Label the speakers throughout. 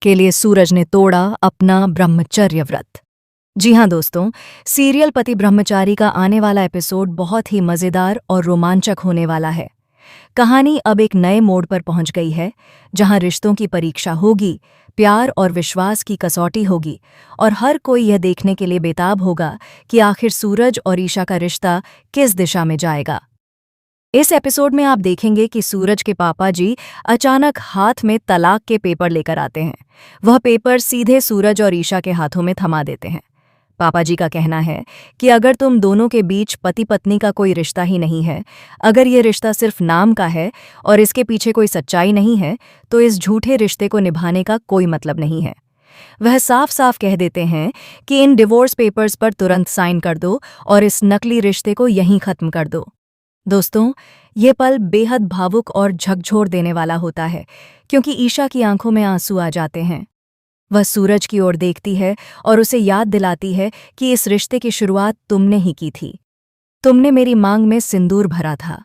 Speaker 1: के लिए सूरज ने तोड़ा अपना ब्रह्मचर्य व्रत। जी हाँ दोस्तों, सीरियल पति ब्रह्मचारी का आने वाला एपिसोड बहुत ही मज़ेदार और रोमांचक होने वाला है। कहानी अब एक नए मोड़ पर पहुंच गई है, जहां रिश्तों की परीक्षा होगी, प्यार और विश्वास की कसौटी होगी और हर कोई यह देखने के लिए बेताब होगा कि आखिर सूरज और ईशा का रिश्ता किस दिशा में जाएगा। इस एपिसोड में आप देखेंगे कि सूरज के पापा जी अचानक हाथ में तलाक के पेपर लेकर आते हैं। वह पेपर सीधे सूरज और ईशा के हाथों में थमा देते हैं। पापा जी का कहना है कि अगर तुम दोनों के बीच पति पत्नी का कोई रिश्ता ही नहीं है, अगर ये रिश्ता सिर्फ नाम का है और इसके पीछे कोई सच्चाई नहीं है, तो इस झूठे रिश्ते को निभाने का कोई मतलब नहीं है। वह साफ साफ कह देते हैं कि इन डिवोर्स पेपर्स पर तुरंत साइन कर दो और इस नकली रिश्ते को यहीं खत्म कर दो। दोस्तों, ये पल बेहद भावुक और झकझोर देने वाला होता है, क्योंकि ईशा की आंखों में आंसू आ जाते हैं। वह सूरज की ओर देखती है और उसे याद दिलाती है कि इस रिश्ते की शुरुआत तुमने ही की थी। तुमने मेरी मांग में सिंदूर भरा था,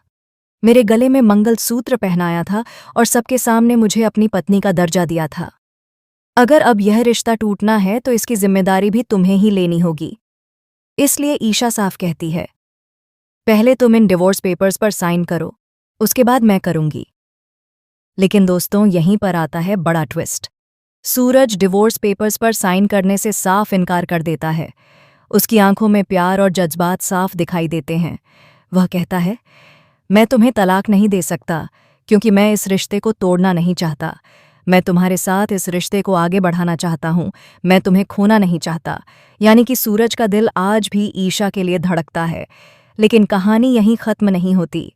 Speaker 1: मेरे गले में मंगलसूत्र पहनाया था और सबके सामने मुझे अपनी पत्नी का दर्जा दिया था। अगर अब यह रिश्ता टूटना है तो इसकी जिम्मेदारी भी तुम्हें ही लेनी होगी। इसलिए ईशा साफ कहती है, पहले तुम इन डिवोर्स पेपर्स पर साइन करो, उसके बाद मैं करूंगी। लेकिन दोस्तों, यहीं पर आता है बड़ा ट्विस्ट। सूरज डिवोर्स पेपर्स पर साइन करने से साफ इनकार कर देता है। उसकी आंखों में प्यार और जज्बात साफ दिखाई देते हैं। वह कहता है, मैं तुम्हें तलाक नहीं दे सकता, क्योंकि मैं इस रिश्ते को तोड़ना नहीं चाहता। मैं तुम्हारे साथ इस रिश्ते को आगे बढ़ाना चाहता हूँ, मैं तुम्हें खोना नहीं चाहता। यानी कि सूरज का दिल आज भी ईशा के लिए धड़कता है। लेकिन कहानी यहीं खत्म नहीं होती।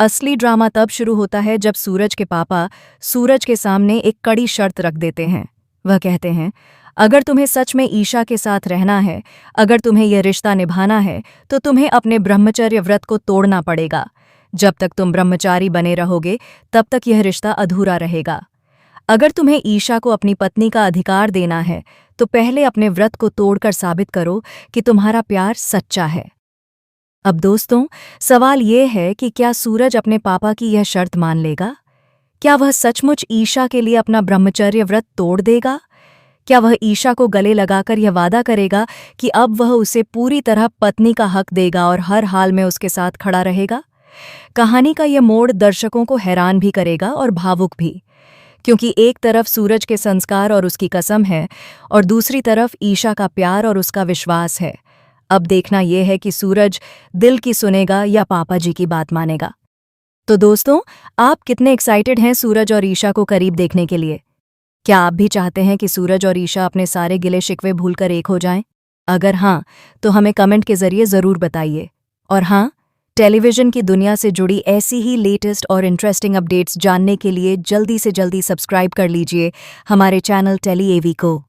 Speaker 1: असली ड्रामा तब शुरू होता है जब सूरज के पापा सूरज के सामने एक कड़ी शर्त रख देते हैं। वह कहते हैं, अगर तुम्हें सच में ईशा के साथ रहना है, अगर तुम्हें यह रिश्ता निभाना है, तो तुम्हें अपने ब्रह्मचर्य व्रत को तोड़ना पड़ेगा। जब तक तुम ब्रह्मचारी बने रहोगे, तब तक यह रिश्ता अधूरा रहेगा। अगर तुम्हें ईशा को अपनी पत्नी का अधिकार देना है, तो पहले अपने व्रत को तोड़कर साबित करो कि तुम्हारा प्यार सच्चा है। अब दोस्तों, सवाल ये है कि क्या सूरज अपने पापा की यह शर्त मान लेगा? क्या वह सचमुच ईशा के लिए अपना ब्रह्मचर्य व्रत तोड़ देगा? क्या वह ईशा को गले लगाकर यह वादा करेगा कि अब वह उसे पूरी तरह पत्नी का हक देगा और हर हाल में उसके साथ खड़ा रहेगा? कहानी का यह मोड़ दर्शकों को हैरान भी करेगा और भावुक भी, क्योंकि एक तरफ सूरज के संस्कार और उसकी कसम है और दूसरी तरफ ईशा का प्यार और उसका विश्वास है। अब देखना यह है कि सूरज दिल की सुनेगा या पापा जी की बात मानेगा। तो दोस्तों, आप कितने एक्साइटेड हैं सूरज और ईशा को करीब देखने के लिए? क्या आप भी चाहते हैं कि सूरज और ईशा अपने सारे गिले शिकवे भूलकर एक हो जाएं? अगर हाँ, तो हमें कमेंट के जरिए ज़रूर बताइए। और हाँ, टेलीविज़न की दुनिया से जुड़ी ऐसी ही लेटेस्ट और इंटरेस्टिंग अपडेट्स जानने के लिए जल्दी से जल्दी सब्सक्राइब कर लीजिए हमारे चैनल टेली एवी को।